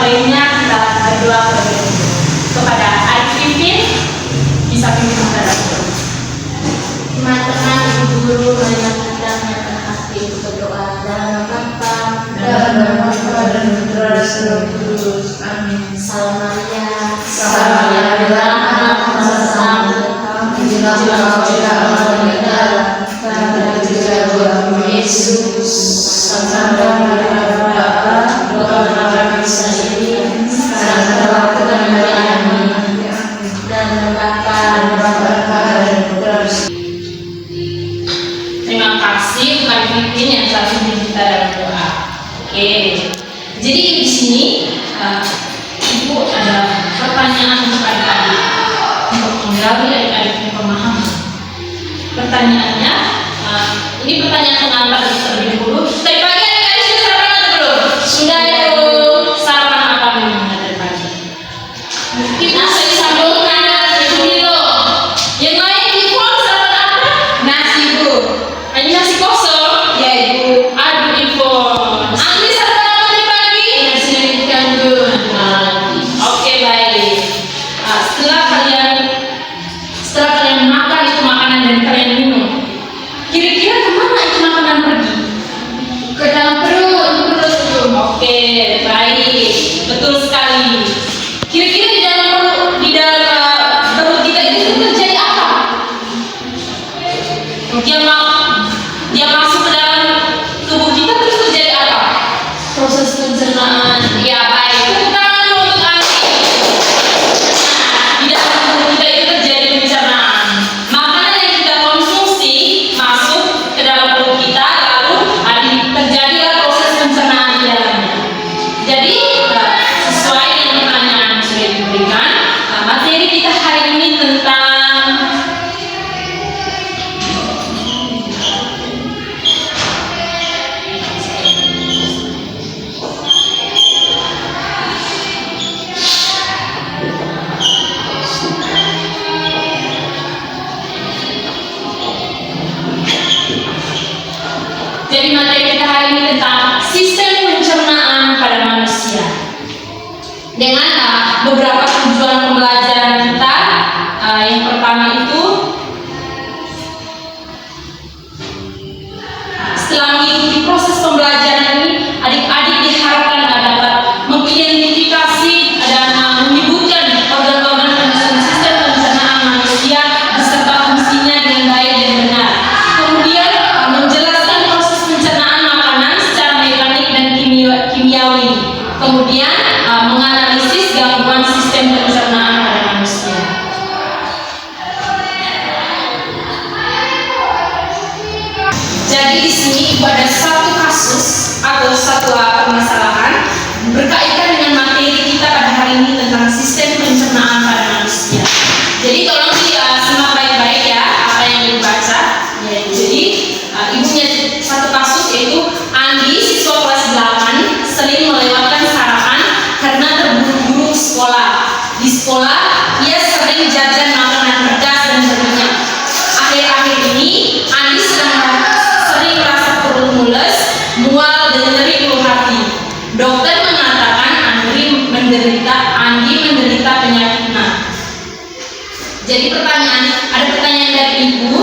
baiknya kita berdoa kepada Adik Pimpin. Bisa pimpin kita dalam teman-teman, ibu guru, marilah kita menyatakan hati untuk berdoa dalam Bapa, dalam nama Bapa dan Putra dan Roh Kudus. Amin. Salam Maria, Salam Maria, anak Dijelaskan oleh Allah negara karena juga Yesus sama Maria Bapa, doakan kami sendiri sekarang dalam waktu kami. dan Bapa, dan Putra. Terima kasih Pak Pimpin yang telah pimpin kita dalam doa. Oke, jadi di sini Ibu ada pertanyaan untuk adik-adik untuk menggali adik-adik yang pemahaman. Pertanyaannya, ini pertanyaan pengantar terlebih dahulu. Tadi pagi adik-adik sudah sarapan atau belum? Sudah itu. Sarapan apa minumannya tadi pagi? Kita sudah disambungkan itu dulu. Yang lain Ibu sarapan apa? Nasi Bu. Hanya nasi kosong? Ya Ibu. Aduh Ibu. Andri sarapan apa tadi pagi? Nasi ikan Bu. Oke baik. Setelah kalian makan itu makanan dan kalian minum, kira-kira kemana itu makanan pergi? Ke dalam perut. Oke baik, betul sekali. Kira-kira di dalam perut kita itu terjadi apa? Dia masuk ke dalam tubuh kita terus terjadi apa? Proses pencernaan. Ya baik. Tepuk tangan dulu untuk Andi. Di dalam tubuh kita itu terjadi pencernaan. Makanan yang kita konsumsi masuk ke dalam perut kita, lalu terjadilah proses pencernaan di dalamnya. Jadi sesuai dengan pertanyaan yang sudah diberikan, materi kita hari ini tentang sistem pencernaan pada manusia. Dengan beberapa tujuan pembelajaran kita, yang pertama itu setelah mengikuti proses pembelajaran ini, adik-adik diharapkan dapat mengidentifikasi dan menyebutkan organ-organ penyusun sistem pencernaan manusia beserta fungsinya dengan baik dan benar. Kemudian menjelaskan proses pencernaan makanan secara mekanik dan kimiawi. Kemudian menganalisis gangguan sistem pencernaan pada manusia. Jadi di sini Ibu ada satu kasus atau satu permasalahan berkaitan dengan materi kita pada hari ini tentang sistem pencernaan pada manusia. Jadi tolong simak baik-baik ya apa yang Ibu baca. Jadi Ibu punya satu kasus yaitu Andi, siswa kelas 8, sering melewatkan sarapan karena terburu-buru sekolah. Di sekolah ia sering jajan makanan pedas dan berminyak. Akhir-akhir ini Andi sering merasa perut mules, mual dan nyeri ulu hati. Dokter mengatakan Andi menderita penyakit MA. Jadi ada pertanyaan dari Ibu.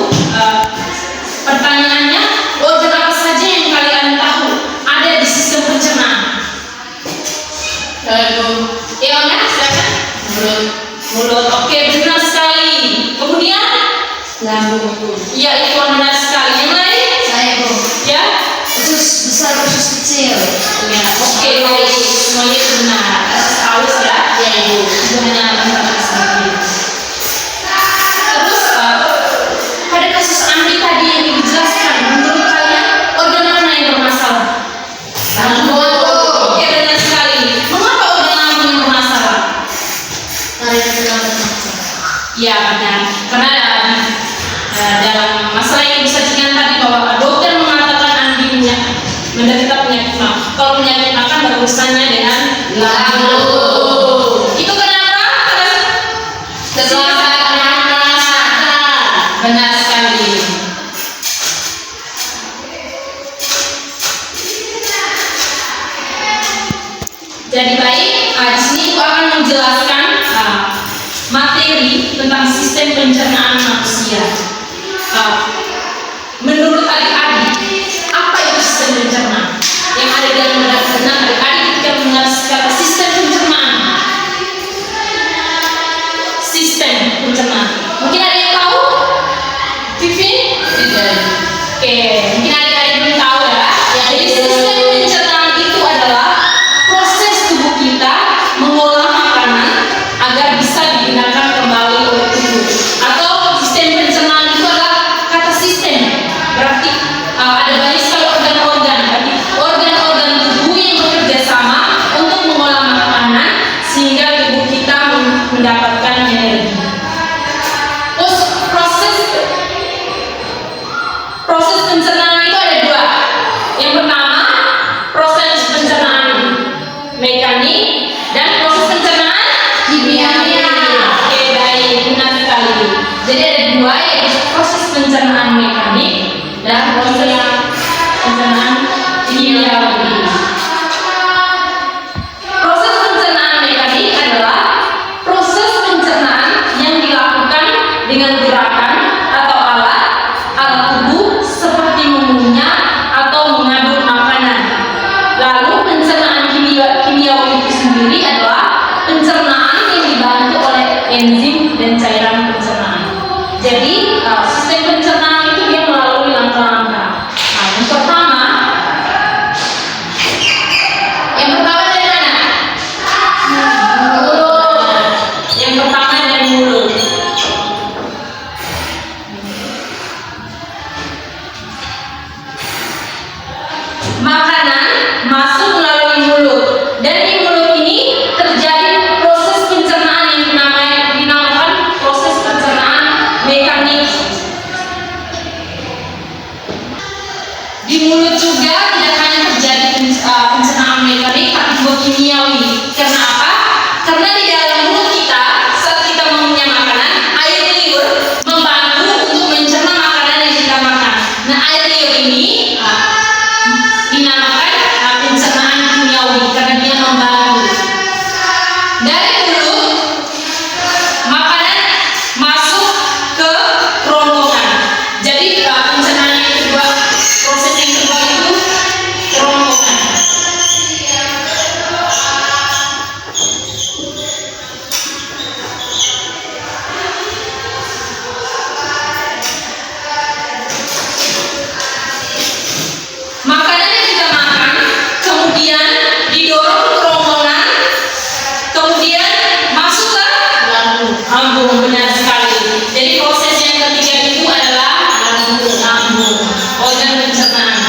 Pertanyaannya, organ apa saja yang kalian tahu ada di sistem pencernaan? Ya, silakan. Mulut. Oke, benar sekali. Kemudian lambung. Iya, itu benar sekali. Yang lain? Saya Bu. Ya. Usus besar, usus kecil. Ya, oke, baik. Semuanya itu benar. Aus ya. Ya Ibu. Itu hanya tentang sedikit. Terus pada kasus Andi tadi yang dijelaskan, menurut kalian organ mana yang bermasalah? Lambung. Oke, benar sekali. Mengapa organ lambung yang bermasalah? Karena sedang bermasalah. Ya benar, karena dalam masalah yang disajikan tadi bahwa dokter mengatakan Andi menderita penyakit MA. Kalau penyakit MA kan berurusannya dengan lambung. Itu kenapa? Benar sekali. Jadi baik, Di sini Ibu akan menjelaskan materi tentang sistem pencernaan manusia. Menurut adik-adik, apa itu sistem pencernaan? Yang ada di dalam benak benak adik-adik ketika mendengar kata sistem pencernaan. Sistem pencernaan. Mungkin ada yang tahu? Vivin? Tidak. Oke, mungkin adik-adik belum tahu ya. Jadi sistem pencernaan itu adalah proses tubuh kita mengolah makanan agar bisa digunakan kembali oleh tubuh. Atau sistem pencernaan itu adalah kata sistem. Berarti ada banyak sekali organ-organ. Berarti organ-organ tubuh yang bekerja sama untuk mengolah makanan sehingga tubuh kita mendapatkan energi. Proses pencernaan itu ada dua. Yang pertama, proses pencernaan mekanik dan proses pencernaan kimia. Oke, baik, benar sekali. Jadi ada dua, yaitu proses pencernaan mekanik dan proses pencernaan kimiawi. Proses pencernaan mekanik adalah proses pencernaan yang dilakukan dengan gerakan atau alat tubuh seperti mengunyah atau mengaduk makanan. Lalu pencernaan kimiawi itu sendiri adalah pencernaan yang dibantu oleh enzim dan cairan pencernaan. Jadi sistem pencernaan itu dia melalui langkah-langkah. Yang pertama dari mana? Mulut. Yang pertama dari mulut. Makanan masuk melalui mulut, dan di mulut ini terjadi proses pencernaan yang dinamakan proses pencernaan mekanik. Di mulut juga tidak hanya terjadi pencernaan mekanik, tapi juga kimiawi. Karena apa? Karena di dalam mulut kita saat kita mengunyah makanan, air liur membantu untuk mencerna makanan yang kita makan. Nah, air liur ini dinamakan pencernaan kimiawi karena dia membantu. Dari mulut, makanan masuk ke kerongkongan. Jadi pencernaan yang kedua, proses yang kedua itu kerongkongan. Makanan yang kita makan kemudian didorong ke kerongkongan, kemudian masuk ke lambung. Benar sekali. Jadi proses yang ketiga itu adalah lambung, organ pencernaan.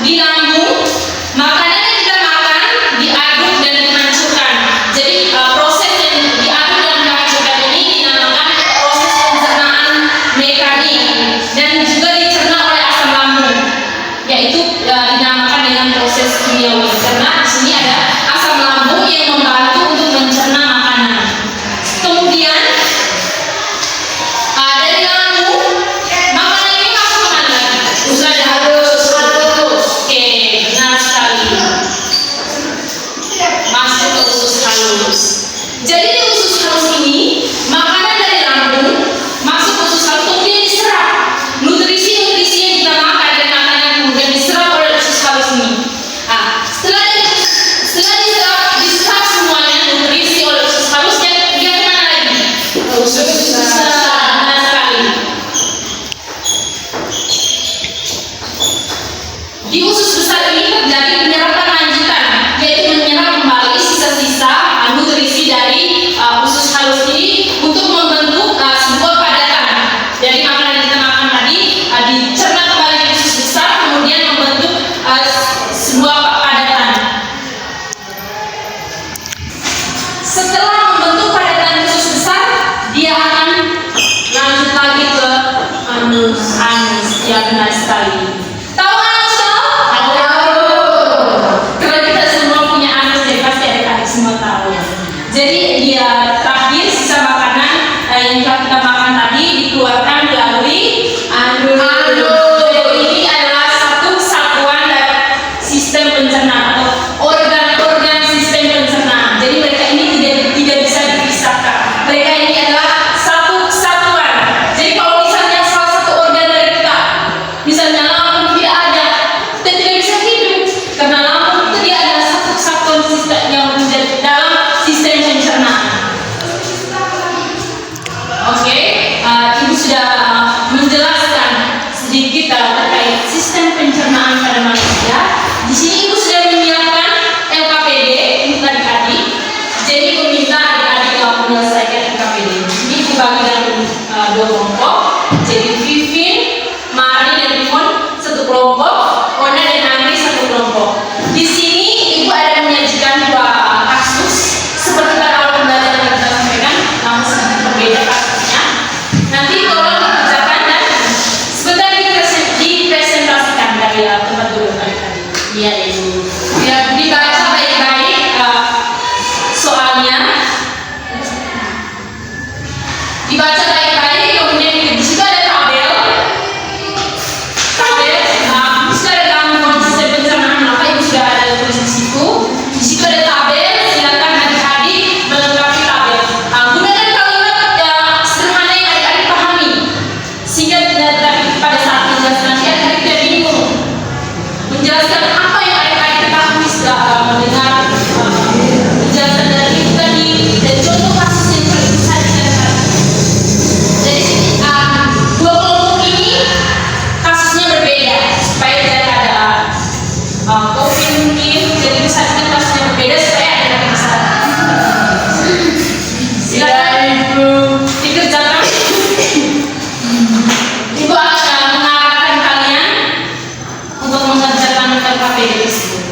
Di lambung, makanan yang kita makan diaduk dan dihancurkan. Jadi proses yang diaduk dan dihancurkan ini dinamakan proses pencernaan mekanik dan juga dicerna oleh asam lambung, yaitu dinamakan dengan proses kimiawi. Karena di sini ada asam lambung yang membantu untuk mencerna makanan. Kemudian dari lambung, makanan ini masuk ke mana lagi? Usus halus. Oke, benar sekali. Masuk ke usus halus. Jadi di usus halus ini, makanan dari lambung masuk ke usus halus, kemudian diserap. Nutrisi-nutrisi yang kita makan dan makanan kemudian diserap oleh usus halus ini. Setelah diserap semuanya nutrisi oleh usus halus, dia kemana lagi? Usus besar. Benar sekali. Di usus besar ini terjadi penyerapan lanjutan, yaitu menyerap kembali sisa-sisa nutrisi dari usus halus ini untuk membentuk sebuah padatan. Dari makanan yang kita makan tadi dicerna kembali di usus besar, kemudian membentuk sebuah padatan. Setelah membentuk padatan usus besar, dia akan lanjut lagi ke anus. Ya, benar sekali. Tahu anus toh? Tahu. Karena kita semua punya anus, jadi pasti adik-adik semua tahu. Jadi dia terakhir sisa makanan yang telah kita makan tadi dikeluarkan melalui anus. Ini adalah satu sudah menjelaskan sedikit terkait sistem pencernaan pada manusia. Di sini Ibu sudah menyiapkan LKPD untuk adik-adik. Jadi Ibu minta adik-adik menyelesaikan LKPD. Ini Ibu bagi dalam dua kelompok. Jadi Vivin, Mari dan Rimon satu kelompok, Ona dan Andri satu kelompok. Di sini Ibu ada menyajikan dua kasus seperti pada awal pembelajaran yang kita sampaikan, namun sedikit berbeda kasusnya. Nanti tolong dikerjakan dan sebentar dipresentasikan dari tempat dulu adik-adik. Iya, Ibu. Biar dibaca baik-baik soalnya. Dibaca baik-baik, kemudian di situ ada tabel. Di situ ada gangguan sistem pencernaan apa yang sudah ada tulis di situ. Di situ ada tabel, silakan adik-adik melengkapi tabel. Gunakan kalimat sederhana yang adik-adik pahami, sehingga pada saat menjelaskan nanti adik-adik tidak bingung menjelaskan apa yang adik-adik ketahui setelah mendengar penjelasan dari Ibu tadi dan contoh kasus yang paling besar di sana. Jadi dua kelompok ini kasusnya berbeda supaya tidak ada konflik mungkin. Jadi misalkan kasusnya berbeda supaya ada masalah. Silakan dikerjakan. Ibu akan mengarahkan kalian untuk mengerjakan LKPD tersebut.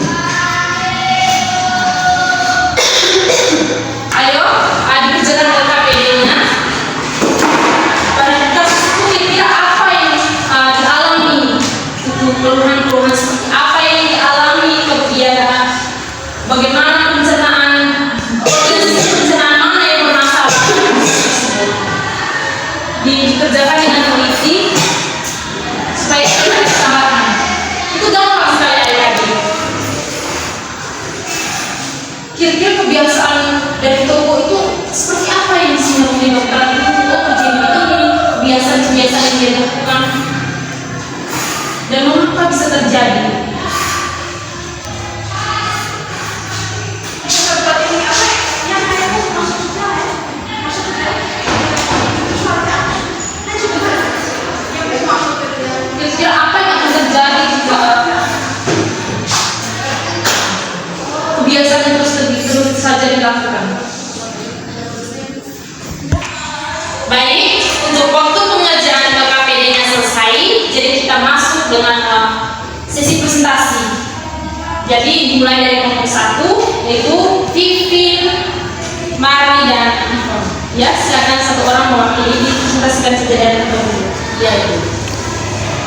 Ayo, dikerjakan LKPD-nya. Pada kasus itu kira-kira apa yang dialami, itu keluhan-keluhan seperti apa yang dialami, kemudian bagaimana pencernaan, organisasi pencernaan mana yang bermasalah tersebut. Dikerjakan dengan teliti supaya kita bisa paham. Itu gampang sekali adik-adik. Kira-kira kebiasaan dari toko itu seperti apa yang disini dokter itu? Oh, kerjaan ini, kebiasaan-kebiasaan yang dia lakukan, dan mengapa bisa terjadi? Kira-kira apa yang akan terjadi jika kebiasaan terus saja dilakukan? Baik, untuk waktu pengajaran LKPD-nya selesai, jadi kita masuk dengan sesi presentasi. Jadi dimulai dari kelompok 1, yaitu Vivin, Mari dan Ivon. Ya, silakan satu orang mewakili dipresentasikan saja dari kelompok dulu. Ya, Ibu.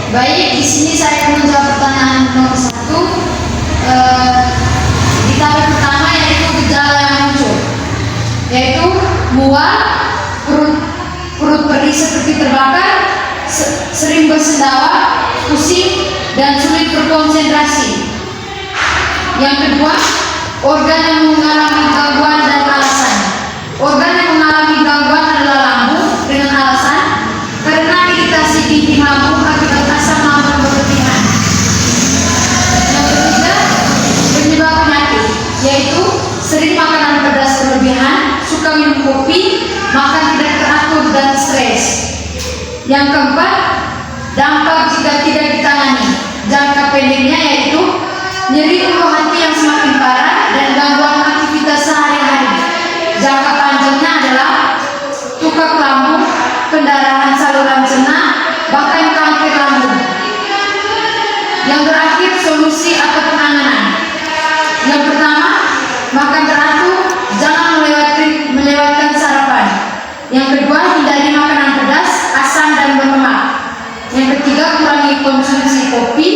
Baik, di sini saya akan menjawab pertanyaan nomor 1. Di tabel pertama yaitu gejala yang muncul, yaitu mual, perut perih seperti terbakar, sering bersendawa, pusing, dan sulit berkonsentrasi. Yang kedua, organ yang mengalami gangguan dan alasan. Organ yang mengalami gangguan adalah lambung dengan alasan karena iritasi dinding lambung akibat asam lambung berlebihan. Yang ketiga, penyebab penyakit, yaitu sering makanan pedas berlebihan, suka minum kopi, makan tidak teratur dan stres. Yang keempat, dampak jika tidak ditangani. Jangka pendeknya yaitu nyeri ulu hati yang semakin parah dan gangguan aktivitas sehari-hari. Jangka panjangnya adalah tukak lambung, pendarahan saluran cerna, bahkan kanker lambung. Yang terakhir, solusi atau penanganan. Yang pertama, makan teratur, jangan melewatkan sarapan. Yang kedua, hindari makanan pedas, asam dan berlemak. Yang ketiga, kurangi konsumsi kopi.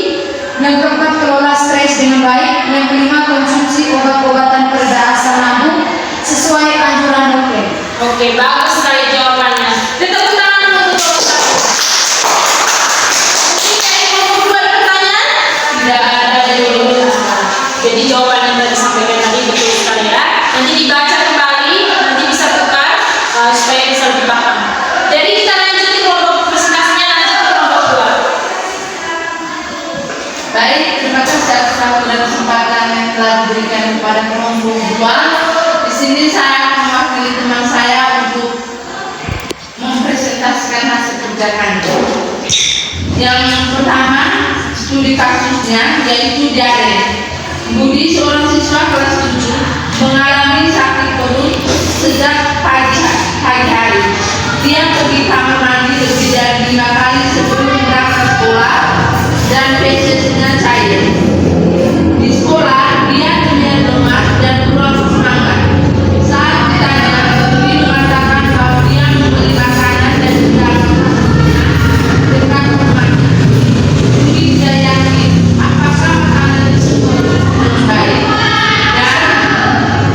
Yang keempat, kelola stres dengan baik. Yang kelima, konsumsi obat-obatan pereda asam lambung sesuai anjuran dokter. Oke, bagus sekali jawabannya. Tepuk tangan untuk kelompok 1. Mungkin dari kelompok 2 ada pertanyaan? Tidak ada dari kelompok 1. mengerjakannya. Yang pertama, studi kasusnya yaitu diare. Budi, seorang siswa kelas 7, mengalami sakit perut sejak pagi hari. Dia pergi kamar mandi lebih dari 5 kali sebelum berangkat sekolah dan feses-nya cair. Di sekolah, dia terlihat lemah dan kurang semangat. Saat ditanya, Budi mengatakan bahwa dia membeli makanan dan sedang dekat rumah. Budi tidak yakin apakah makanan tersebut dengan baik, dan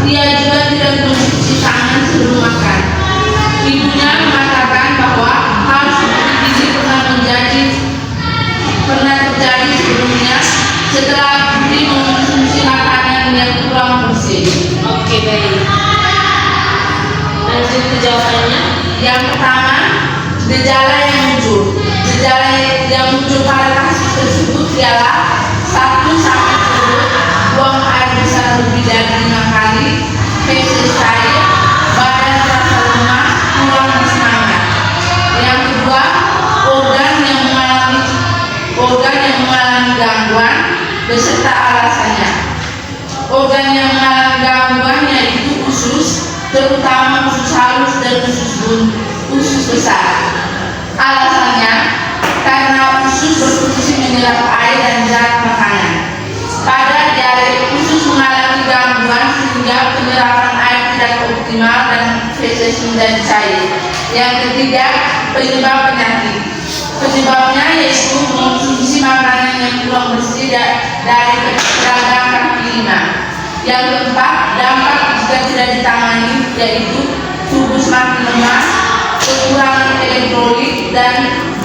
dia juga tidak mencuci tangan sebelum makan. Ibunya mengatakan bahwa hal seperti ini pernah terjadi sebelumnya setelah Budi mengonsumsi makanan yang kurang bersih. Oke, baik. Lanjut ke jawabannya. Yang pertama, gejala yang muncul. Gejala yang muncul pada kasus tersebut ialah 1. Sakit perut, buang air besar lebih dari 5 kali, feses cair, badan terasa lemah, kurang bersemangat. Yang kedua, organ yang mengalami gangguan beserta alasannya. Organ yang mengalami gangguan yaitu usus, terutama usus halus dan usus besar. Alasannya karena usus berfungsi menyerap air dan zat makanan. Pada diare, usus mengalami gangguan sehingga penyerapan air tidak optimal dan feses menjadi cair. Yang ketiga, penyebab penyakit. Penyebabnya yaitu mengonsumsi makanan yang kurang bersih dari pedagang kaki lima. Yang keempat, dampak jika tidak ditangani yaitu tubuh semakin lemah, kekurangan elektrolit, dan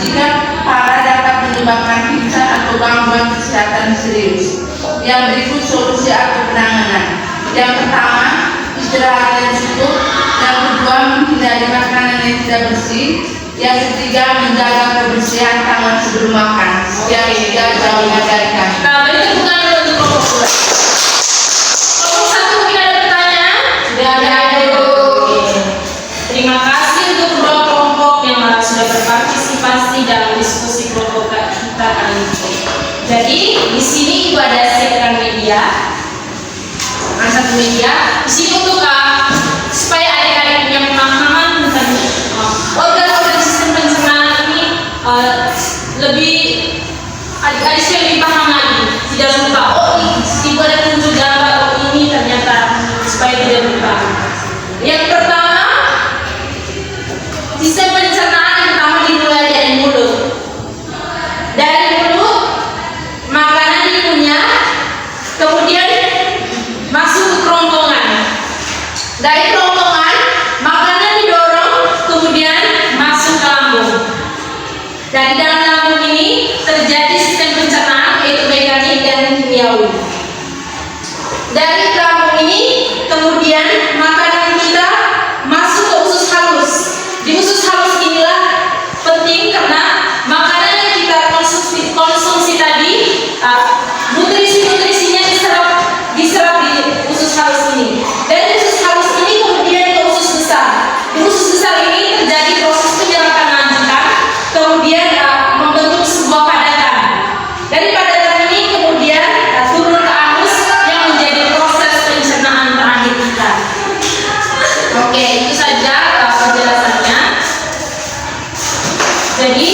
jika parah dapat menyebabkan pingsan atau gangguan kesehatan serius. Yang berikut solusi atau penanganan. Yang pertama, istirahat yang cukup. Yang kedua, menghindari makanan yang tidak bersih. Yang ketiga, menjaga kebersihan tangan sebelum makan. Yang ketiga, jawaban dari kami. Nah, beri tepuk tangan untuk kelompok 2. Kelompok 1 mungkin ada pertanyaan? Sudah ada. Oke. Terima kasih untuk kedua kelompok yang sudah berpartisipasi dalam diskusi kelompok kita kali ini. Jadi di sini itu ada siapkan media, satu media. Di sini untuk supaya adik-adik punya pemahaman tentang organ-organ sistem pencernaan ini lebih adik-adik supaya lebih paham lagi, tidak lupa. Ibu ada tunjuk gambar, ini ternyata supaya tidak lupa. Yang pertama, sistem pencernaan yang pertama dimulai dari mulut. Dari mulut, makanan dikunyah, kemudian masuk ke kerongkongan. Dari kerongkongan, makanan didorong, kemudian masuk ke lambung. Dan di dalam lambung ini terjadi sistem pencernaan yaitu mekanik dan kimiawi. Dari lambung ini, kemudian makanan kita masuk ke usus halus. Di usus halus inilah penting karena makanan yang kita konsumsi tadi, nutrisi-nutrisinya diserap di usus halus ini. Dari usus halus ini kemudian ke usus besar. Di usus besar ini terjadi proses penyerapan lanjutan, kemudian membentuk sebuah padatan. Dari padatan ini kemudian turun ke anus yang menjadi proses pencernaan terakhir kita. Oke, itu saja penjelasannya. Jadi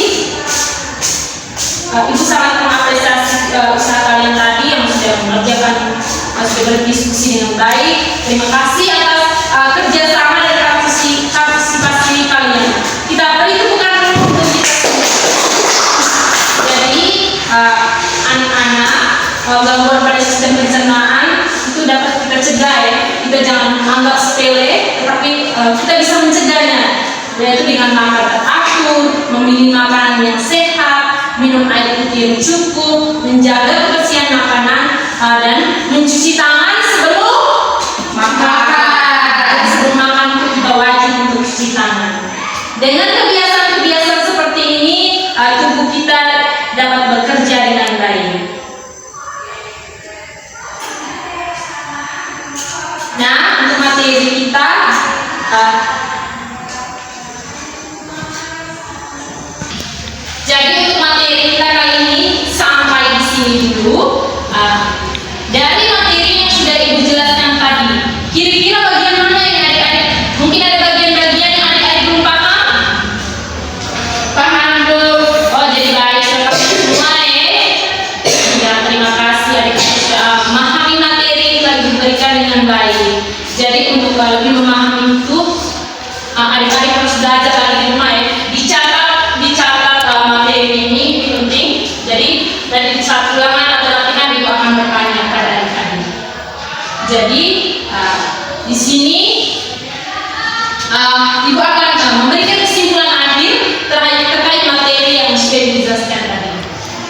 Ibu sangat mengapresiasi usaha kalian tadi yang sudah mengerjakan, sudah berdiskusi dengan baik. Terima kasih atas kerjasama dan partisipasi kalian. Kita beri tepuk tangan untuk kita. Jadi anak-anak gangguan pada sistem pencernaan itu dapat kita cegah ya. Kita jangan anggap sepele, tetapi kita bisa mencegahnya, yaitu dengan makan teratur, memilih makanan yang sehat, minum air putih yang cukup, menjaga kebersihan makanan, dan mencuci tangan sebelum makan. Dan sebelum makan itu juga wajib untuk cuci tangan. Dengan kebiasaan-kebiasaan seperti ini, tubuh kita dapat bekerja dengan baik. Nah, untuk materi kita lebih memahami itu, adik-adik harus belajar lagi di rumah ya. Dicatat materi ini penting. Jadi dari saat ulangan atau latihan ibu akan bertanya pada adik-adik. Jadi di sini ibu akan memberikan kesimpulan akhir terkait materi yang sudah dijelaskan tadi.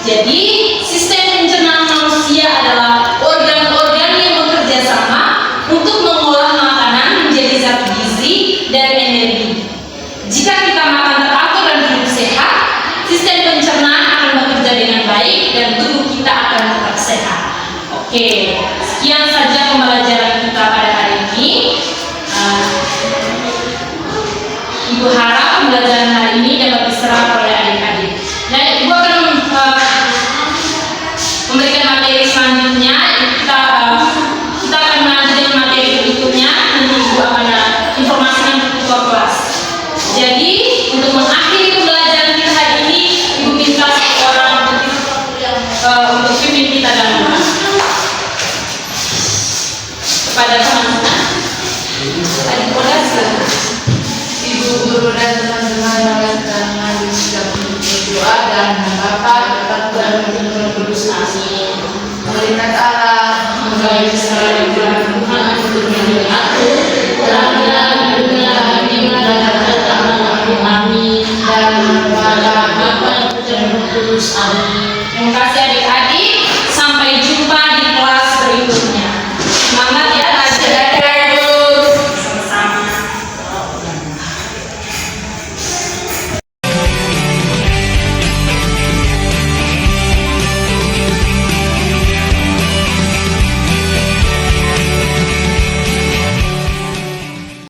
Jadi sistem pencernaan manusia adalah organ-organ yang bekerja sama untuk mengolah makanan menjadi zat gizi dan energi. Jika kita makan teratur dan hidup sehat, sistem pencernaan akan bekerja dengan baik dan tubuh kita akan tetap sehat. Oke, sekian saja pembelajaran kita pada hari ini. Ibu harap pembelajaran hari ini dapat diserap oleh adik-adik. Dan ibu akan memberikan materi selanjutnya. Kita akan melanjutkan materi berikutnya. Nanti ibu akan informasikan ke ketua kelas. Jadi untuk mengakhiri pembelajaran kita hari ini, ibu minta seorang untuk pimpin kita dalam doa. Kepada teman-teman, adik kelas, Ibu guru dan teman-teman yang telah berdoa dan Bapa tetap dalam Roh Kudus. Amin. Berkat Allah mengalir selalu Tuhan untuk melindungi aku, telah dunia ini dan amin dan Bapa dan Roh Kudus. Amin. Terima kasih